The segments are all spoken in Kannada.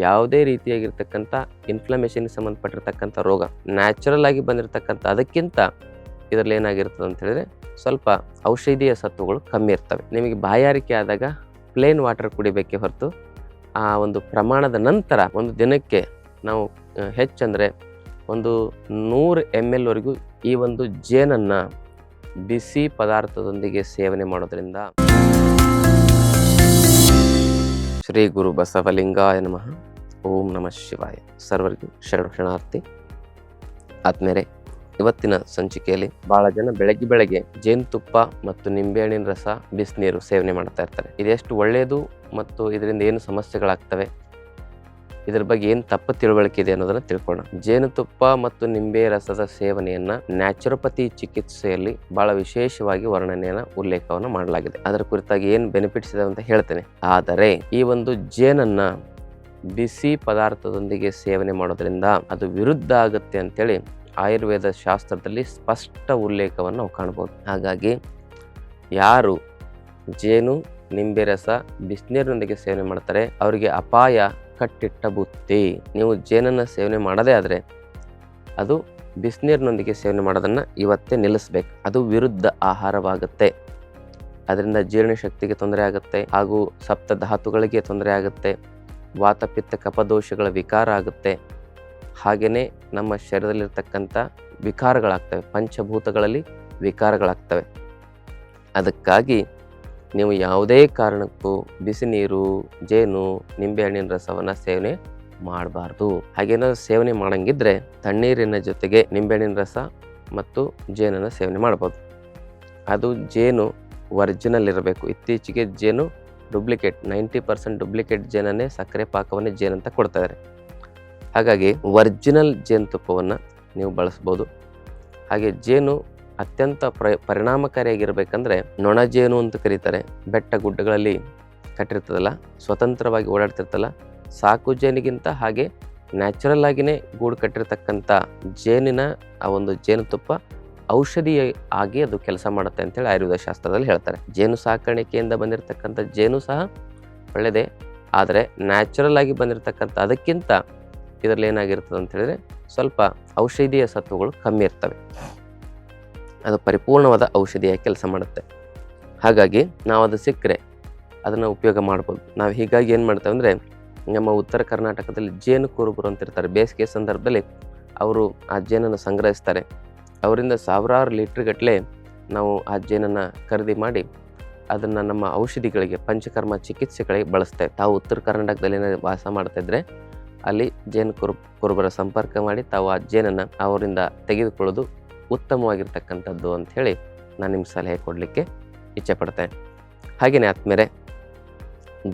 ಯಾವುದೇ ರೀತಿಯಾಗಿರ್ತಕ್ಕಂಥ ಇನ್ಫ್ಲಮೇಷನ್ಗೆ ಸಂಬಂಧಪಟ್ಟಿರ್ತಕ್ಕಂಥ ರೋಗ ನ್ಯಾಚುರಲ್ ಆಗಿ ಬಂದಿರತಕ್ಕಂಥ ಅದಕ್ಕಿಂತ ಇದರಲ್ಲಿ ಏನಾಗಿರ್ತದೆ ಅಂತ ಹೇಳಿದ್ರೆ ಸ್ವಲ್ಪ ಔಷಧೀಯ ಸತ್ವಗಳು ಕಮ್ಮಿ ಇರ್ತವೆ. ನಿಮಗೆ ಬಾಯಾರಿಕೆ ಆದಾಗ ಪ್ಲೇನ್ ವಾಟರ್ ಕುಡಿಬೇಕೇ ಹೊರತು ಆ ಒಂದು ಪ್ರಮಾಣದ ನಂತರ ಒಂದು ದಿನಕ್ಕೆ ನಾವು ಹೆಚ್ಚಂದರೆ ಒಂದು 100 ml ವರೆಗೂ ಈ ಒಂದು ಜೇನನ್ನು ಬಿಸಿ ಪದಾರ್ಥದೊಂದಿಗೆ ಸೇವನೆ ಮಾಡೋದ್ರಿಂದ. ಶ್ರೀ ಗುರು ಬಸವಲಿಂಗಾಯ ನಮಃ. ಓಂ ನಮಃ ಶಿವಾಯ. ಸರ್ವರಿಗೂ ಶರಣಾರ್ಥಿ. ಆದ್ಮೇಲೆ ಇವತ್ತಿನ ಸಂಚಿಕೆಯಲ್ಲಿ ಬಹಳ ಜನ ಬೆಳಗ್ಗೆ ಜೇನುತುಪ್ಪ ಮತ್ತು ನಿಂಬೆಹಣ್ಣಿನ ರಸ ಬಿಸಿನೀರು ಸೇವನೆ ಮಾಡ್ತಾ ಇರ್ತಾರೆ. ಇದೆಷ್ಟು ಒಳ್ಳೆಯದು ಮತ್ತು ಇದರಿಂದ ಏನು ಸಮಸ್ಯೆಗಳಾಗ್ತವೆ, ಇದರ ಬಗ್ಗೆ ಏನು ತಪ್ಪು ತಿಳುವಳಿಕೆ ಇದೆ ಅನ್ನೋದನ್ನ ತಿಳ್ಕೊಳ್ಳೋಣ. ಜೇನುತುಪ್ಪ ಮತ್ತು ನಿಂಬೆ ರಸದ ಸೇವನೆಯನ್ನ ನ್ಯಾಚುರೋಪತಿ ಚಿಕಿತ್ಸೆಯಲ್ಲಿ ಬಹಳ ವಿಶೇಷವಾಗಿ ಉಲ್ಲೇಖವನ್ನು ಮಾಡಲಾಗಿದೆ. ಅದರ ಕುರಿತಾಗಿ ಏನು ಬೆನಿಫಿಟ್ಸ್ ಇದೆ ಅಂತ ಹೇಳ್ತೇನೆ. ಆದರೆ ಈ ಒಂದು ಜೇನನ್ನ ಬಿಸಿ ಪದಾರ್ಥದೊಂದಿಗೆ ಸೇವನೆ ಮಾಡೋದ್ರಿಂದ ಅದು ವಿರುದ್ಧ ಆಗುತ್ತೆ ಅಂತೇಳಿ ಆಯುರ್ವೇದ ಶಾಸ್ತ್ರದಲ್ಲಿ ಸ್ಪಷ್ಟ ಉಲ್ಲೇಖವನ್ನು ನಾವು ಕಾಣಬಹುದು. ಹಾಗಾಗಿ ಯಾರು ಜೇನು ನಿಂಬೆ ರಸ ಬಿಸಿನೀರಿನೊಂದಿಗೆ ಸೇವನೆ ಮಾಡ್ತಾರೆ ಅವರಿಗೆ ಅಪಾಯ ಕಟ್ಟಿಟ್ಟ ಬುತ್ತಿ. ನೀವು ಜೇನನ್ನು ಸೇವನೆ ಮಾಡದೇ ಆದರೆ ಅದು ಬಿಸಿನೀರಿನೊಂದಿಗೆ ಸೇವನೆ ಮಾಡೋದನ್ನು ಇವತ್ತೇ ನಿಲ್ಲಿಸ್ಬೇಕು. ಅದು ವಿರುದ್ಧ ಆಹಾರವಾಗುತ್ತೆ. ಅದರಿಂದ ಜೀರ್ಣಶಕ್ತಿಗೆ ತೊಂದರೆ ಆಗುತ್ತೆ, ಹಾಗೂ ಸಪ್ತ ಧಾತುಗಳಿಗೆ ತೊಂದರೆ ಆಗುತ್ತೆ, ವಾತಪಿತ್ತ ಕಫದೋಷಗಳ ವಿಕಾರ ಆಗುತ್ತೆ, ಹಾಗೆಯೇ ನಮ್ಮ ಶರೀರದಲ್ಲಿರ್ತಕ್ಕಂಥ ವಿಕಾರಗಳಾಗ್ತವೆ, ಪಂಚಭೂತಗಳಲ್ಲಿ ವಿಕಾರಗಳಾಗ್ತವೆ. ಅದಕ್ಕಾಗಿ ನೀವು ಯಾವುದೇ ಕಾರಣಕ್ಕೂ ಬಿಸಿ ನೀರು, ಜೇನು, ನಿಂಬೆಹಣ್ಣಿನ ರಸವನ್ನು ಸೇವನೆ ಮಾಡಬಾರ್ದು. ಹಾಗೇನಾದ್ರು ಸೇವನೆ ಮಾಡಂಗಿದ್ರೆ ತಣ್ಣೀರಿನ ಜೊತೆಗೆ ನಿಂಬೆಹಣ್ಣಿನ ರಸ ಮತ್ತು ಜೇನನ್ನು ಸೇವನೆ ಮಾಡ್ಬೋದು. ಅದು ಜೇನು ಒರಿಜಿನಲ್ ಇರಬೇಕು. ಇತ್ತೀಚೆಗೆ ಜೇನು ಡೂಪ್ಲಿಕೇಟ್ 90% ಡೂಪ್ಲಿಕೇಟ್ ಜೇನನ್ನೇ ಸಕ್ಕರೆ ಪಾಕವನ್ನೇ ಜೇನಂತ ಕೊಡ್ತಾ ಇದ್ದಾರೆ. ಹಾಗಾಗಿ ಒರಿಜಿನಲ್ ಜೇನುತುಪ್ಪವನ್ನು ನೀವು ಬಳಸ್ಬೋದು. ಹಾಗೆ ಜೇನು ಅತ್ಯಂತ ಪರಿಣಾಮಕಾರಿಯಾಗಿರ್ಬೇಕಂದ್ರೆ ನೊಣ ಜೇನು ಅಂತ ಕರೀತಾರೆ. ಬೆಟ್ಟ ಗುಡ್ಡಗಳಲ್ಲಿ ಕಟ್ಟಿರ್ತದಲ್ಲ, ಸ್ವತಂತ್ರವಾಗಿ ಓಡಾಡ್ತಿರ್ತಲ್ಲ, ಸಾಕು ಜೇನಿಗಿಂತ ಹಾಗೆ ನ್ಯಾಚುರಲ್ ಆಗಿನೇ ಗೂಡು ಕಟ್ಟಿರ್ತಕ್ಕಂಥ ಜೇನಿನ ಆ ಒಂದು ಜೇನುತುಪ್ಪ ಔಷಧಿ ಆಗಿ ಅದು ಕೆಲಸ ಮಾಡುತ್ತೆ ಅಂತೇಳಿ ಆಯುರ್ವೇದ ಶಾಸ್ತ್ರದಲ್ಲಿ ಹೇಳ್ತಾರೆ. ಜೇನು ಸಾಕಾಣಿಕೆಯಿಂದ ಬಂದಿರತಕ್ಕಂಥ ಜೇನು ಸಹ ಒಳ್ಳೆಯದೇ, ಆದರೆ ನ್ಯಾಚುರಲ್ ಆಗಿ ಬಂದಿರತಕ್ಕಂಥ ಅದಕ್ಕಿಂತ ಇದರಲ್ಲಿ ಏನಾಗಿರ್ತದೆ ಅಂತ ಹೇಳಿದ್ರೆ ಸ್ವಲ್ಪ ಔಷಧೀಯ ಸತ್ವಗಳು ಕಮ್ಮಿ ಇರ್ತವೆ. ಅದು ಪರಿಪೂರ್ಣವಾದ ಔಷಧಿಯಾಗಿ ಕೆಲಸ ಮಾಡುತ್ತೆ. ಹಾಗಾಗಿ ನಾವು ಅದು ಸಿಕ್ಕರೆ ಅದನ್ನು ಉಪಯೋಗ ಮಾಡ್ಬೋದು. ನಾವು ಹೀಗಾಗಿ ಏನು ಮಾಡ್ತೇವೆ ಅಂದರೆ, ನಮ್ಮ ಉತ್ತರ ಕರ್ನಾಟಕದಲ್ಲಿ ಜೇನು ಕುರುಬರು ಅಂತಿರ್ತಾರೆ. ಬೇಸಿಗೆ ಸಂದರ್ಭದಲ್ಲಿ ಅವರು ಆ ಜೇನನ್ನು ಸಂಗ್ರಹಿಸ್ತಾರೆ. ಅವರಿಂದ ಸಾವಿರಾರು ಲೀಟ್ರ್ಗಟ್ಟಲೆ ನಾವು ಆ ಜೇನನ್ನು ಖರೀದಿ ಮಾಡಿ ಅದನ್ನು ನಮ್ಮ ಔಷಧಿಗಳಿಗೆ, ಪಂಚಕರ್ಮ ಚಿಕಿತ್ಸೆಗಳಿಗೆ ಬಳಸ್ತೇವೆ. ತಾವು ಉತ್ತರ ಕರ್ನಾಟಕದಲ್ಲಿ ವಾಸ ಮಾಡ್ತಾಯಿದ್ರೆ ಅಲ್ಲಿ ಜೇನು ಕುರುಬರ ಸಂಪರ್ಕ ಮಾಡಿ ತಾವು ಆ ಜೇನನ್ನು ಅವರಿಂದ ತೆಗೆದುಕೊಳ್ಳೋದು ಉತ್ತಮವಾಗಿರ್ತಕ್ಕಂಥದ್ದು ಅಂಥೇಳಿ ನಾನು ನಿಮ್ಗೆ ಸಲಹೆ ಕೊಡಲಿಕ್ಕೆ ಇಚ್ಛೆ ಪಡ್ತೇನೆ. ಹಾಗೆಯೇ ಆದಮೇಲೆ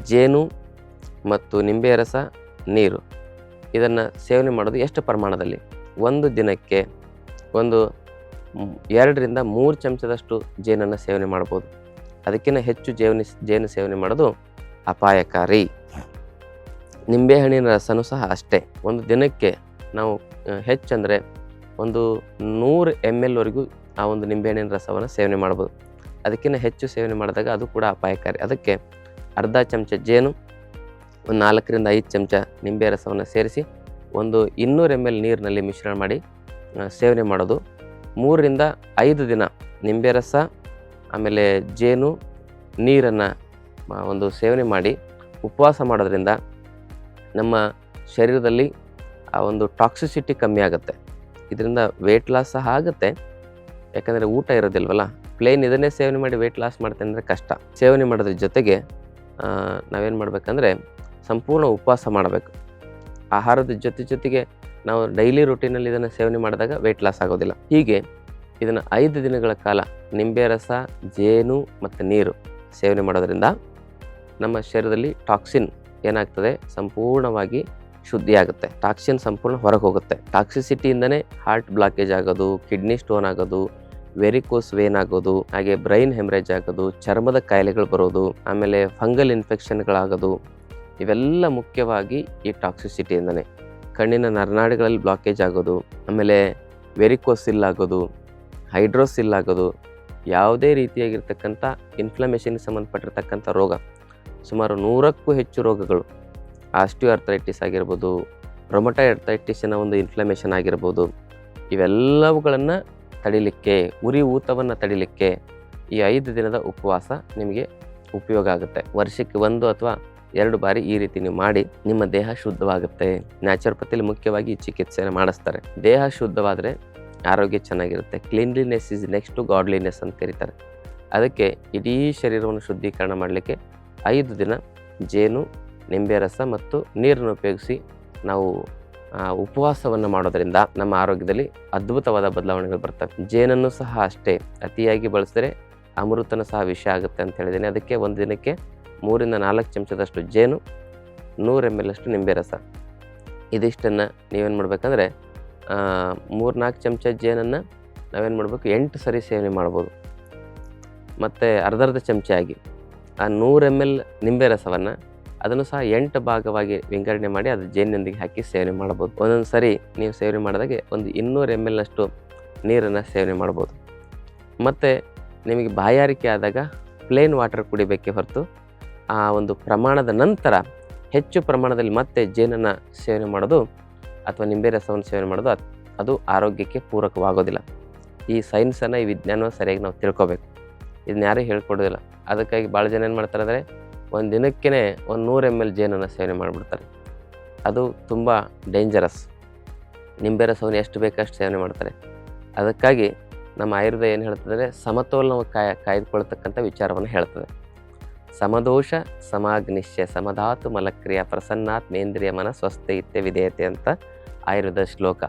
ಜೇನು ಮತ್ತು ನಿಂಬೆ ರಸ, ನೀರು ಇದನ್ನು ಸೇವನೆ ಮಾಡೋದು ಎಷ್ಟು ಪ್ರಮಾಣದಲ್ಲಿ? ಒಂದು ದಿನಕ್ಕೆ ಒಂದು 2 ರಿಂದ 3 ಚಮಚದಷ್ಟು ಜೇನನ್ನು ಸೇವನೆ ಮಾಡ್ಬೋದು. ಅದಕ್ಕಿಂತ ಹೆಚ್ಚು ಜೇನು ಸೇವನೆ ಮಾಡೋದು ಅಪಾಯಕಾರಿ. ನಿಂಬೆಹಣ್ಣಿನ ರಸನೂ ಸಹ ಅಷ್ಟೇ. ಒಂದು ದಿನಕ್ಕೆ ನಾವು ಹೆಚ್ಚಂದರೆ ಒಂದು 100 ml ವರೆಗೂ ಆ ಒಂದು ನಿಂಬೆಹಣ್ಣಿನ ರಸವನ್ನು ಸೇವನೆ ಮಾಡ್ಬೋದು. ಅದಕ್ಕಿಂತ ಹೆಚ್ಚು ಸೇವನೆ ಮಾಡಿದಾಗ ಅದು ಕೂಡ ಅಪಾಯಕಾರಿ. ಅದಕ್ಕೆ ಅರ್ಧ ಚಮಚ ಜೇನು, ಒಂದು 4 ರಿಂದ 5 ಚಮಚ ನಿಂಬೆ ರಸವನ್ನು ಸೇರಿಸಿ ಒಂದು 200 ml ನೀರಿನಲ್ಲಿ ಮಿಶ್ರಣ ಮಾಡಿ ಸೇವನೆ ಮಾಡೋದು. 3 ರಿಂದ 5 ದಿನ ನಿಂಬೆ ರಸ ಆಮೇಲೆ ಜೇನು ನೀರನ್ನು ಒಂದು ಸೇವನೆ ಮಾಡಿ ಉಪವಾಸ ಮಾಡೋದ್ರಿಂದ ನಮ್ಮ ಶರೀರದಲ್ಲಿ ಆ ಒಂದು ಟಾಕ್ಸಿಸಿಟಿ ಕಮ್ಮಿ ಆಗುತ್ತೆ. ಇದರಿಂದ ವೆಯ್ಟ್ ಲಾಸ್ ಸಹ ಆಗುತ್ತೆ. ಯಾಕಂದರೆ ಊಟ ಇರೋದಿಲ್ವಲ್ಲ, ಪ್ಲೇನ್ ಇದನ್ನೇ ಸೇವನೆ ಮಾಡಿ ವೆಯ್ಟ್ ಲಾಸ್ ಮಾಡ್ತೇನೆ ಅಂದರೆ ಕಷ್ಟ. ಸೇವನೆ ಮಾಡೋದ್ರ ಜೊತೆಗೆ ನಾವೇನು ಮಾಡಬೇಕಂದ್ರೆ ಸಂಪೂರ್ಣ ಉಪವಾಸ ಮಾಡಬೇಕು. ಆಹಾರದ ಜೊತೆಗೆ ನಾವು ಡೈಲಿ ರೂಟೀನಲ್ಲಿ ಇದನ್ನು ಸೇವನೆ ಮಾಡಿದಾಗ ವೆಯ್ಟ್ ಲಾಸ್ ಆಗೋದಿಲ್ಲ. ಹೀಗೆ ಇದನ್ನು 5 ದಿನಗಳ ಕಾಲ ನಿಂಬೆ ರಸ, ಜೇನು ಮತ್ತು ನೀರು ಸೇವನೆ ಮಾಡೋದ್ರಿಂದ ನಮ್ಮ ಶರೀರದಲ್ಲಿ ಟಾಕ್ಸಿನ್ ಏನಾಗ್ತದೆ, ಸಂಪೂರ್ಣವಾಗಿ ಶುದ್ಧಿಯಾಗುತ್ತೆ. ಟಾಕ್ಸಿನ್ ಸಂಪೂರ್ಣ ಹೊರಗೆ ಹೋಗುತ್ತೆ. ಟಾಕ್ಸಿಸಿಟಿಯಿಂದನೇ ಹಾರ್ಟ್ ಬ್ಲಾಕೇಜ್ ಆಗೋದು, ಕಿಡ್ನಿ ಸ್ಟೋನ್ ಆಗೋದು, ವೆರಿಕೋಸ್ ವೇನ್ ಆಗೋದು, ಹಾಗೆ ಬ್ರೈನ್ ಹೆಮರೇಜ್ ಆಗೋದು, ಚರ್ಮದ ಕಾಯಿಲೆಗಳು ಬರೋದು, ಆಮೇಲೆ ಫಂಗಲ್ ಇನ್ಫೆಕ್ಷನ್ಗಳಾಗೋದು, ಇವೆಲ್ಲ ಮುಖ್ಯವಾಗಿ ಈ ಟಾಕ್ಸಿಸಿಟಿಯಿಂದನೇ. ಕಣ್ಣಿನ ನರನಾಡಿಗಳಲ್ಲಿ ಬ್ಲಾಕೇಜ್ ಆಗೋದು, ಆಮೇಲೆ ವೆರಿಕೋಸಿಲ್ ಆಗೋದು, ಹೈಡ್ರೋಸಿಲ್ ಆಗೋದು, ಯಾವುದೇ ರೀತಿಯಾಗಿರ್ತಕ್ಕಂಥ ಇನ್ಫ್ಲಮೇಷನ್ಗೆ ಸಂಬಂಧಪಟ್ಟಿರ್ತಕ್ಕಂಥ ರೋಗ, ಸುಮಾರು 100ಕ್ಕೂ ಹೆಚ್ಚು ರೋಗಗಳು ಆಸ್ಟಿಯೋಆರ್ಥರೈಟಿಸ್ ಆಗಿರ್ಬೋದು, ರೊಮಟಾಯ್ಡ್ ಆರ್ಥರೈಟಿಸಿನ ಒಂದು ಇನ್ಫ್ಲಮೇಷನ್ ಆಗಿರ್ಬೋದು, ಇವೆಲ್ಲವುಗಳನ್ನು ತಡಿಲಿಕ್ಕೆ, ಉರಿ ಊತವನ್ನು ತಡಿಲಿಕ್ಕೆ ಈ 5 ದಿನದ ಉಪವಾಸ ನಿಮಗೆ ಉಪಯೋಗ ಆಗುತ್ತೆ. ವರ್ಷಕ್ಕೆ 1 ಅಥವಾ 2 ಬಾರಿ ಈ ರೀತಿ ನೀವು ಮಾಡಿ ನಿಮ್ಮ ದೇಹ ಶುದ್ಧವಾಗುತ್ತೆ. ನ್ಯಾಚುರೋಪತಿಯಲ್ಲಿ ಮುಖ್ಯವಾಗಿ ಈ ಚಿಕಿತ್ಸೆಯನ್ನು ಮಾಡಿಸ್ತಾರೆ. ದೇಹ ಶುದ್ಧವಾದರೆ ಆರೋಗ್ಯ ಚೆನ್ನಾಗಿರುತ್ತೆ. Cleanliness is next to godliness ಅಂತ ಕರೀತಾರೆ. ಅದಕ್ಕೆ ಇಡೀ ಶರೀರವನ್ನು ಶುದ್ಧೀಕರಣ ಮಾಡಲಿಕ್ಕೆ 5 ದಿನ ಜೇನು, ನಿಂಬೆ ರಸ ಮತ್ತು ನೀರನ್ನು ಉಪಯೋಗಿಸಿ ನಾವು ಉಪವಾಸವನ್ನು ಮಾಡೋದರಿಂದ ನಮ್ಮ ಆರೋಗ್ಯದಲ್ಲಿ ಅದ್ಭುತವಾದ ಬದಲಾವಣೆಗಳು ಬರ್ತವೆ. ಜೇನನ್ನು ಸಹ ಅಷ್ಟೇ, ಅತಿಯಾಗಿ ಬಳಸಿದ್ರೆ ಅಮೃತನೂ ಸಹ ವಿಷ ಆಗುತ್ತೆ ಅಂತ ಹೇಳಿದ್ದೀನಿ. ಅದಕ್ಕೆ ಒಂದು ದಿನಕ್ಕೆ 3 ರಿಂದ 4 ಚಮಚದಷ್ಟು ಜೇನು, 100 ml ಅಷ್ಟು ನಿಂಬೆ ರಸ, ಇದಿಷ್ಟನ್ನು ನೀವೇನು ಮಾಡಬೇಕಂದ್ರೆ 3-4 ಚಮಚ ಜೇನನ್ನು ನಾವೇನು ಮಾಡಬೇಕು 8 ಸರಿ ಸೇವನೆ ಮಾಡ್ಬೋದು. ಮತ್ತು ಅರ್ಧ ಚಮಚ ಆಗಿ ಆ 100 ml ನಿಂಬೆ ರಸವನ್ನು ಅದನ್ನು ಸಹ 8 ಭಾಗವಾಗಿ ವಿಂಗಡಣೆ ಮಾಡಿ ಅದು ಜೇನಿನೊಂದಿಗೆ ಹಾಕಿ ಸೇವನೆ ಮಾಡ್ಬೋದು. ಒಂದೊಂದು ಸರಿ ನೀವು ಸೇವನೆ ಮಾಡಿದಾಗೆ ಒಂದು 200 ml ಅಷ್ಟು ನೀರನ್ನು ಸೇವನೆ ಮಾಡ್ಬೋದು. ಮತ್ತು ನಿಮಗೆ ಬಾಯಾರಿಕೆ ಆದಾಗ ಪ್ಲೇನ್ ವಾಟರ್ ಕುಡಿಬೇಕೇ ಹೊರತು ಆ ಒಂದು ಪ್ರಮಾಣದ ನಂತರ ಹೆಚ್ಚು ಪ್ರಮಾಣದಲ್ಲಿ ಮತ್ತೆ ಜೇನನ್ನು ಸೇವನೆ ಮಾಡೋದು ಅಥವಾ ನಿಂಬೆ ರಸವನ್ನು ಸೇವನೆ ಮಾಡೋದು ಅದು ಆರೋಗ್ಯಕ್ಕೆ ಪೂರಕವಾಗೋದಿಲ್ಲ. ಈ ಸೈನ್ಸನ್ನು, ಈ ವಿಜ್ಞಾನವನ್ನು ಸರಿಯಾಗಿ ನಾವು ತಿಳ್ಕೊಬೇಕು. ಇದನ್ನ ಯಾರೂ ಹೇಳ್ಕೊಡೋದಿಲ್ಲ. ಅದಕ್ಕಾಗಿ ಭಾಳ ಜನ ಏನು ಮಾಡ್ತಾರೆ ಅಂದರೆ ಒಂದು ದಿನಕ್ಕೇ 100 ml ಜೇನನ್ನು ಸೇವನೆ ಮಾಡಿಬಿಡ್ತಾರೆ. ಅದು ತುಂಬ ಡೇಂಜರಸ್. ನಿಂಬೆ ರಸವನ್ನು ಎಷ್ಟು ಬೇಕಷ್ಟು ಸೇವನೆ ಮಾಡ್ತಾರೆ. ಅದಕ್ಕಾಗಿ ನಮ್ಮ ಆಯುರ್ವೇದ ಏನು ಹೇಳ್ತದೆ, ಸಮತೋಲನ ಕಾಯ್ದುಕೊಳ್ತಕ್ಕಂಥ ವಿಚಾರವನ್ನು ಹೇಳ್ತದೆ. ಸಮದೋಷ ಸಮಾಗ್ನಿಶ್ಯ ಸಮಧಾತು ಮಲಕ್ರಿಯ ಪ್ರಸನ್ನಾತ್ಮೇಂದ್ರಿಯ ಮನ ಸ್ವಸ್ಥೆ ಇತ್ಯ ವಿಧೇಯತೆ ಅಂತ ಆಯುರ್ವೇದ ಶ್ಲೋಕ.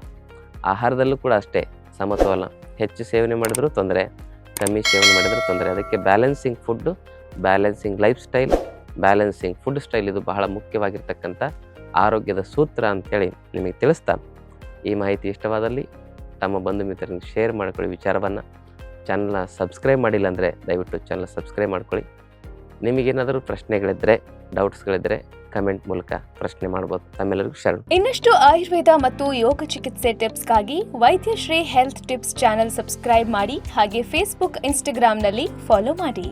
ಆಹಾರದಲ್ಲೂ ಕೂಡ ಅಷ್ಟೇ ಸಮತೋಲನ. ಹೆಚ್ಚು ಸೇವನೆ ಮಾಡಿದರೂ ತೊಂದರೆ, ಕಮ್ಮಿ ಸೇವನೆ ಮಾಡಿದರೂ ತೊಂದರೆ. ಅದಕ್ಕೆ balancing food, balancing life style, balancing food style ಇದು ಬಹಳ ಮುಖ್ಯವಾಗಿರ್ತಕ್ಕಂಥ ಆರೋಗ್ಯದ ಸೂತ್ರ ಅಂಥೇಳಿ ನಿಮಗೆ ತಿಳಿಸ್ತಾ, ಈ ಮಾಹಿತಿ ಇಷ್ಟವಾದಲ್ಲಿ ತಮ್ಮ ಬಂಧು ಮಿತ್ರರಿಗೆ ಶೇರ್ ಮಾಡ್ಕೊಳ್ಳಿ ವಿಚಾರವನ್ನು. ಚಾನಲ್ನ ಸಬ್ಸ್ಕ್ರೈಬ್ ಮಾಡಿಲ್ಲ ಅಂದರೆ ದಯವಿಟ್ಟು ಚಾನಲ್ ಸಬ್ಸ್ಕ್ರೈಬ್ ಮಾಡ್ಕೊಳ್ಳಿ. ನಿಮಗೇನಾದರೂ ಪ್ರಶ್ನೆಗಳಿದ್ದರೆ, ಡೌಟ್ಸ್ಗಳಿದ್ದರೆ ಕಮೆಂಟ್ ಮೂಲಕ ಪ್ರಶ್ನೆ ಮಾಡ್ಬೋದು. ತಮ್ಮೆಲ್ಲರಿಗೂ ಶರಣು. ಇನ್ನಷ್ಟು ಆಯುರ್ವೇದ ಮತ್ತು ಯೋಗ ಚಿಕಿತ್ಸೆ ಟಿಪ್ಸ್ಗಾಗಿ Vaidyashri health tips channel subscribe ಮಾಡಿ. ಹಾಗೆ ಫೇಸ್ಬುಕ್, ಇನ್ಸ್ಟಾಗ್ರಾಂನಲ್ಲಿ ಫಾಲೋ ಮಾಡಿ.